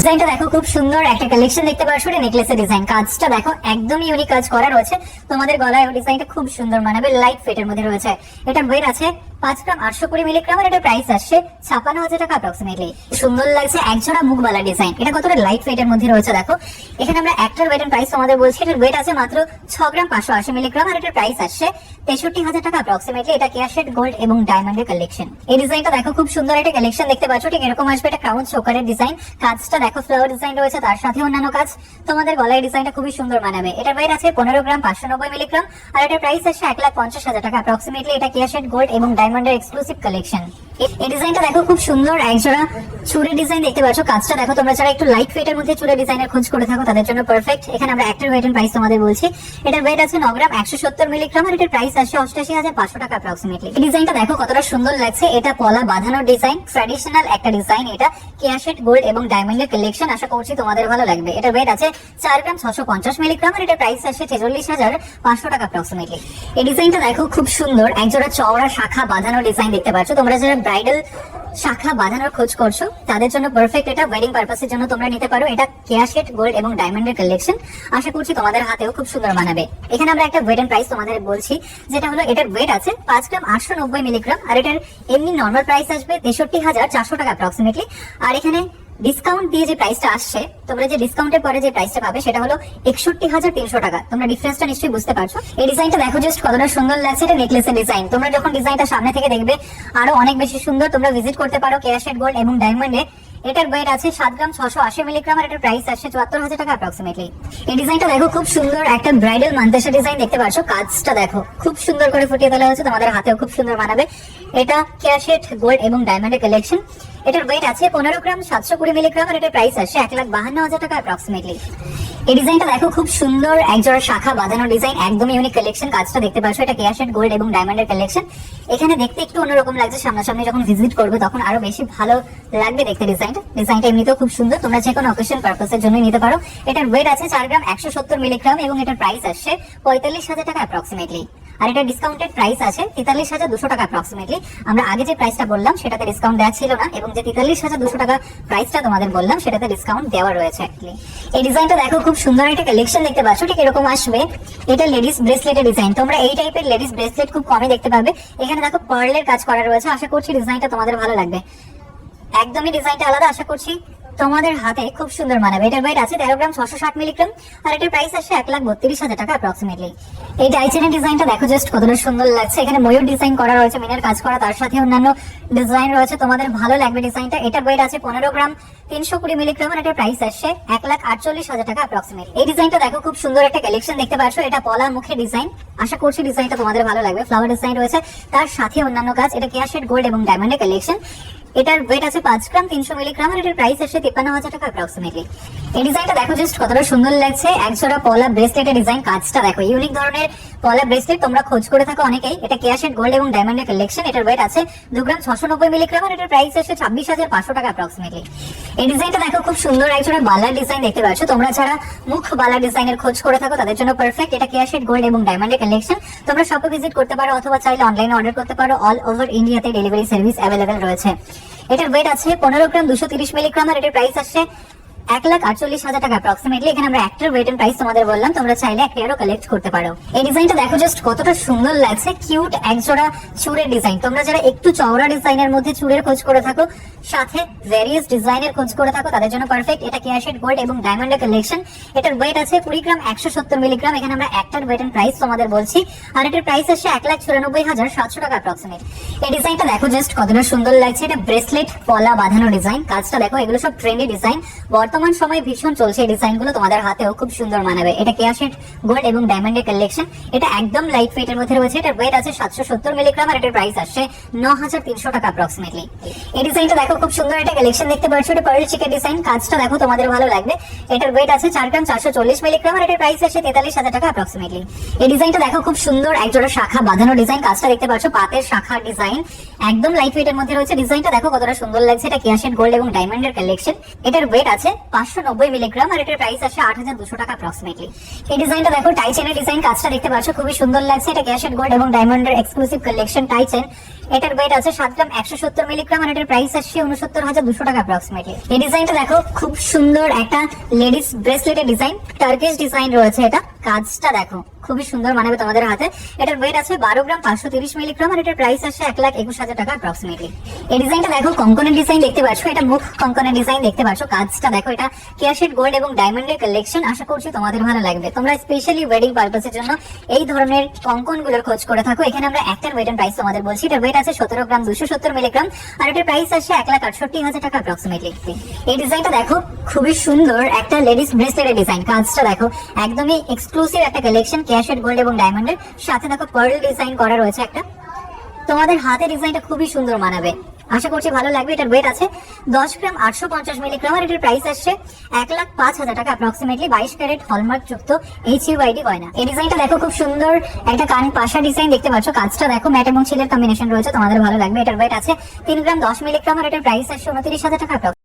ডিজাইনটা দেখো, খুব সুন্দর একটা কালেকশন দেখতে পাচ্ছ। এটা নেকলেসের ডিজাইন, কাজটা দেখো একদমই ইউনিক কাজ করা রয়েছে। তোমাদের গলায় ডিজাইনটা খুব সুন্দর মানাবে, লাইট ফিটের মধ্যে রয়েছে। এটা ওয়েট আছে 5 গ্রাম 820 মিলিগ্রাম, আর এটা প্রাইস আসছে 56,000 টাকা অ্যাপ্রক্সিমেটলি। সুন্দর লাগছে একজোড়া মুখবালা ডিজাইন। এটা কতটা লাইট ওয়েটের মধ্যে রয়েছে দেখো। এখানে আমরা একটার ওয়েট এন্ড প্রাইস তোমাদের বলছি। এটার ওয়েট আছে মাত্র 6 গ্রাম 580 মিলিগ্রাম, আর এটার প্রাইস আসছে 63,000 টাকা অ্যাপ্রক্সিমেটলি। এটা কেয়ার শেড গোল্ড এবং ডায়মন্ডের কালেকশন। এই ডিজাইনটা দেখো, খুব সুন্দর একটা কালেকশন দেখতে পাচ্ছ। ঠিক এরকম আসবে, এটা ক্রাউন চোকারের ডিজাইন। কাজটা দেখো, ফ্লাওয়ার ডিজাইন রয়েছে, তার সাথে অন্যান্য কাজ। তোমাদের গলায় ডিজাইনটা খুবই সুন্দর মানাবে। এটার ওয়েট আছে 15 গ্রাম 590 মিলিগ্রাম, আর এটার প্রাইস আসছে 1,50,000 টাকা অ্যাপ্রক্সিমেটলি। এটা কেয়ার শেড গোল্ড এবং ডায়মন্ডের এক্সক্লুসিভ কালেকশন। এই ডিজাইনটা দেখো, খুব সুন্দর একজোড়া চুড়ের ডিজাইন দেখতে পাচ্ছ। কাজটা দেখো, তোমরা যারা একটু লাইট ওয়েটের মধ্যে চুড়ের ডিজাইনের খোঁজ করে থাকো তাদের জন্য পারফেক্ট। এখানে আমরা একটার ওয়েট এন্ড প্রাইস তোমাদের বলছি। এটার ওয়েট আছে 9 গ্রাম 170 মিলিগ্রাম, আর এটার প্রাইস আসছে 88,500 টাকা অ্যাপ্রক্সিমেটলি। এই ডিজাইনটা দেখো কতটা সুন্দর লাগছে। এটা পলা বাঁধানোর ডিজাইন, ট্র্যাডিশনাল একটা ডিজাইন। এটা কেয়ার শেড গোল্ড এবং ডায়মন্ডের কালেকশন। আশা করছি তোমাদের ভালো লাগবে। এটার ওয়েট আছে 4 গ্রাম 650 মিলিগ্রাম, আর এটার প্রাইস আসছে 46,500 টাকা অ্যাপ্রক্সিমেটলি। এই ডিজাইনটা দেখো, খুব সুন্দর একজোড়া চওড়া শাখা বাঁধানোর ডিজাইন দেখতে পাচ্ছ। তোমরা যারা ব্রাইডাল শাখা বাঁধানোর খোঁজ করছো তাদের জন্য পারফেক্ট। এটা ওয়েডিং পারপাসের জন্য তোমরা নিতে পারো। এটা কেয়ার শেড গোল্ড এবং ডায়মন্ডের কালেকশন। আশা করছি তোমাদের হাতেও খুব সুন্দর মানাবে। এখানে আমরা একটা ওয়েট এন্ড প্রাইস তোমাদের বলছি, যেটা হলো এটার ওয়েট আছে 5 গ্রাম 890 মিলিগ্রাম, আর এটার এমনি নর্মাল প্রাইস আসবে 63,400 টাকা অ্যাপ্রক্সিমেটলি। আর এখানে ডিসকাউন্ট দিয়ে যে প্রাইসটা আসছে, তোমরা যে ডিসকাউন্টের পরে যে প্রাইসটা পাবে সেটা হলো 61,300 টাকা। তোমরা ডিফারেন্সটা নিশ্চয়ই বুঝতে পারছো। এই ডিজাইনটা দেখো জাস্ট কতটা সুন্দর লাগছে। এটা নেকলেসের ডিজাইন। তোমরা যখন ডিজাইনটা সামনে থেকে দেখবে আরো অনেক বেশি সুন্দর। তোমরা ভিজিট করতে পারো কেয়ার শেড গোল্ড এবং ডায়মন্ডে। এটার ওয়েট আছে 7 গ্রাম 680 মিলিগ্রাম, আর এটার প্রাইস আসছে 74,000 টাকা অ্যাপ্রক্সিমেটলি। এই ডিজাইনটা দেখো, খুব সুন্দর একটা ব্রাইডাল মান্তাসা ডিজাইন দেখতে পাচ্ছ। কাজটা দেখো খুব সুন্দর করে ফুটিয়ে তোলা হয়েছে। তোমাদের হাতেও খুব সুন্দর মানাবে। এটা কেয়ার শেড গোল্ড এবং ডায়মন্ডের কালেকশন। এটার ওয়েট আছে 15 গ্রাম 720 মিলিগ্রাম, আর এটার প্রাইস আসছে 1,52,000 টাকা অ্যাপ্রক্সিমেটলি। এই ডিজাইনটা দেখো, খুব সুন্দর একজোড়া শাখা বাঁধানোর ডিজাইন, একদম ইউনিক কালেকশন। কাজটা দেখতে পাচ্ছ, এটা কেয়ার শেড গোল্ড এবং ডায়মন্ডের কালেকশন। এখানে দেখতে একটু অন্যরকম লাগছে, সামনাসামনি যখন ভিজিট করবে তখন আরো বেশি ভালো লাগবে দেখতে ডিজাইনটা এমনিতেও খুব সুন্দর। তোমরা যে কোনো অকেশন পারপাসের জন্য নিতে পারো। এটার ওয়েট আছে 4 গ্রাম 170 মিলিগ্রাম, এবং এটার প্রাইস আসছে 45,000 টাকা অ্যাপ্রক্সিমেটলি। আর এটা ডিসকাউন্টেড প্রাইস আছে 43,200 টাকা অ্যাপ্রক্সিমেটলি। আমরা আগে যে প্রাইসটা বললাম সেটাতে ডিসকাউন্ট দেওয়া ছিল না, এবং যে 43,200 টাকা প্রাইসটা তোমাদের বললাম সেটাতে ডিসকাউন্ট দেওয়া রয়েছে। এই ডিজাইনটা দেখো, খুব সুন্দর একটা কালেকশন দেখতে পাচ্ছ। ঠিক এরকম আসবে। এটা লেডিস ব্রেসলেটের ডিজাইন। তোমরা এই টাইপের লেডিস ব্রেসলেট খুব কমই দেখতে পাবে। এখানে দেখো পার্লের কাজ করা রয়েছে। আশা করছি ডিজাইনটা তোমাদের ভালো লাগবে। একদমই ডিজাইনটা আলাদা। আশা করছি তোমাদের হাতে খুব সুন্দর মানাবে। এটার ওয়েট আছে 13 গ্রাম 660 মিলিগ্রাম, আর এটার প্রাইস আসছে 1,32,000 টাকা অ্যাপ্রক্সিমেটলি। এই ডাইচেনের ডিজাইনটা দেখো জাস্ট কতটা সুন্দর লাগছে। এখানে ময়ূর ডিজাইন করা রয়েছে, মিনের কাজ করা, তার সাথে অন্যান্য ডিজাইন রয়েছে। তোমাদের ভালো লাগবে ডিজাইনটা। এটার ওয়েট আছে 15 গ্রাম 320 মিলিগ্রাম, আর এটার প্রাইস আসছে 1,48,000 টাকা অ্যাপ্রক্সিমেটলি। এই ডিজাইনটা দেখো, খুব সুন্দর একটা কালেকশন দেখতে পাচ্ছ। এটা পলা মুখে ডিজাইন। আশা করছি ডিজাইনটা তোমাদের ভালো লাগবে। ফ্লাওয়ার ডিজাইন রয়েছে, তার সাথে অন্যান্য কাজ। এটা কেয়ার শেড গোল্ড এবং ডায়মন্ডের কালেকশন। এটার ওয়েট আছে 5 গ্রাম 300 মিলিগ্রাম, আর এটার প্রাইস আসছে 53,000 টাকা অ্যাপ্রক্সিমেটলি। এই ডিজাইনটা দেখো জাস্ট কতটা সুন্দর লাগছে। একজোড়া পলা ব্রেসলেটের ডিজাইন। কাজটা দেখো, ইউনিক ধরনের পলা ব্রেসলেট তোমরা খোঁজ করে থাকো অনেকেই। এটা কেয়ার শেড গোল্ড এবং ডায়মন্ডের কালেকশন। এটার ওয়েট আছে 2 গ্রাম 690 মিলিগ্রাম, আর এটার প্রাইস আসছে 26,500 টাকা অ্যাপ্রক্সিমেটলি। এই ডিজাইনটা দেখো, খুব সুন্দর একজোড়া বালার ডিজাইন দেখতে পাচ্ছ। তোমরা যারা মুখ বালা ডিজাইনের খোঁজ করে থাকো তাদের জন্য পারফেক্ট। এটা কেয়ার শেড গোল্ড এবং ডায়মন্ডের কালেকশন। তোমরা শপে ভিজিট করতে পারো, অথবা চাইলে অনলাইনে অর্ডার করতে পারো। অল ওভার ইন্ডিয়াতে ডেলিভারি সার্ভিস অ্যাভেলেবেল রয়েছে। এটার ওয়েট আছে 15 গ্রাম 230 মিলিগ্রাম, আর এটার প্রাইস আসছে 1,48,000 টাকা অ্যাপ্রক্সিমেটলি। এখানে আমরা একটার ওয়েট এন্ড প্রাইস তোমাদের বললাম। তোমরা চাইলে একটা আরো কালেক্ট করতে পারো। এই ডিজাইনটা দেখো জাস্ট কতটা সুন্দর লাগছে। কিউট একজোড়া চুড়ের ডিজাইন। তোমরা যারা একটু চওড়া ডিজাইনের মধ্যে চুড়ের খোঁজ করে থাকো, সাথে ভেরিয়াস ডিজাইনের খোঁজ করে থাকো তাদের জন্য পারফেক্ট। এটা কেয়ার শেড গোল্ড এবং ডায়মন্ডের কালেকশন। এটার ওয়েট আছে 20 গ্রাম 170 মিলিগ্রাম। এখানে আমরা একটার ওয়েট এন্ড প্রাইস তোমাদের বলছি, আর এটার প্রাইস আসছে 1,94,700 টাকা অ্যাপ্রক্সিমেট। এই ডিজাইনটা দেখো জাস্ট কতটা সুন্দর লাগছে। এটা ব্রেসলেট পলা বাঁধানো ডিজাইন। কাজটা দেখো, এগুলো সব ট্রেন্ডি ডিজাইন। বর্তমান সময় ভীষণ চলছে এই ডিজাইনগুলো। তোমাদের হাতেও খুব সুন্দর মানাবে। এটা কেয়ার শেড গোল্ড এবং ডায়মন্ডের কালেকশন। এটা একদম লাইট ওয়েটের মধ্যে রয়েছে। এটার ওয়েট আছে 770 মিলিগ্রাম, আর এটার প্রাইস আসছে 9,300 টাকা অ্যাপ্রক্সিমেটলি। এই ডিজাইনটা দেখো, খুব সুন্দর একটা কালেকশন দেখতে পাচ্ছ। এটা পার্ল চিকের ডিজাইন। কাজটা দেখো, তোমাদের ভালো লাগবে। এটার ওয়েট আছে 4 গ্রাম 440 মিলিগ্রাম, আর এটার প্রাইস আসছে 43,000 টাকা অ্যাপ্রক্সিমেটলি। এই ডিজাইনটা দেখো, খুব সুন্দর একজোড়া শাখা বাঁধানো ডিজাইন। কাজটা দেখতে পাচ্ছ, পাতের শাখা ডিজাইন, একদম লাইট ওয়েটের মধ্যে রয়েছে। ডিজাইনটা দেখো কতটা সুন্দর লাগছে। এটা কেয়ার শেড গোল্ড এবং ডায়মন্ডের কালেকশন। এটার ওয়েট আছে 590 মিলিগ্রাম, আর এটার প্রাইস আসে 8200 টাকা অ্যাপ্রক্সিমেটলি। এই ডিজাইনটা দেখো, টাই চেনের ডিজাইন, কাজটা দেখতে পাচ্ছ খুবই সুন্দর লাগছে। এটা ক্যাশেট গোল্ড এবং ডায়মন্ডের এক্সক্লুসিভ কালেকশন টাই চেন। এটার ওয়েট আছে 7 গ্রাম 170 মিলিগ্রাম, আর এটার প্রাইস আসছে 69200 টাকা অ্যাপ্রক্সিমেটলি। এই ডিজাইনটা দেখো, খুব সুন্দর একটা লেডিস ব্রেসলেটের ডিজাইন, টার্কিশ ডিজাইন রয়েছে। এটা কাজটা দেখো খুবই সুন্দর মানাবে তোমাদের হাতে। এটার ওয়েট আছে 12 গ্রাম 530 মিলিগ্রাম, আর এটার প্রাইস আসছে 1,21,000 টাকা অ্যাপ্রক্সিমেটলি। এই ডিজাইনটা দেখো, কঙ্কনের ডিজাইন দেখতে পাচ্ছ, এটা মুখ কঙ্কনের ডিজাইন দেখতে পাচ্ছ। কাজটা দেখো, এটা ক্যাশেট গোল্ড এবং ডায়মন্ডের কালেকশন। আশা করছি তোমাদের ভালো লাগবে। তোমরা স্পেশালি ওয়েডিং পারপাসের জন্য এই ধরনের কঙ্কনগুলোর খোঁজ করে থাকো। এখানে আমরা একটার ওয়েট এন্ড প্রাইস তোমাদের বলছি। এটার ওয়েট আছে 17 গ্রাম 270 মিলিগ্রাম, আর এটার প্রাইস আসছে 1,68,000 টাকা অ্যাপ্রক্সিমেটলি। এই ডিজাইনটা দেখো, খুবই সুন্দর একটা লেডিস ব্রেসলেটের ডিজাইন। কাজটা দেখো একদমই এক্সক্লুসিভ একটা কালেকশন, ক্যাশেট গোল্ড এবং ডায়মন্ডের সাথে দেখো পার্ল ডিজাইন করা রয়েছে একটা। তোমাদের হাতে ডিজাইনটা খুবই সুন্দর মানাবে, আশা করছি ভালো লাগবে। এটার ওয়েট আছে 10 গ্রাম 850 মিলিগ্রাম, আর এটার প্রাইস আসছে 1,05,000 টাকা অ্যাপ্রক্সিমেটলি। 22 ক্যারেট হলমার্ক যুক্ত HUID গয়না। এই ডিজাইনটা দেখো, খুব সুন্দর একটা কান পাশা ডিজাইন দেখতে পাচ্ছ। কাজটা দেখো ম্যাট এবং সিলের কম্বিনেশন রয়েছে, তোমাদের ভালো লাগবে। এটার ওয়েট আছে 3 গ্রাম 10 মিলিগ্রাম, আর এটার প্রাইস আসছে 29,000 টাকা।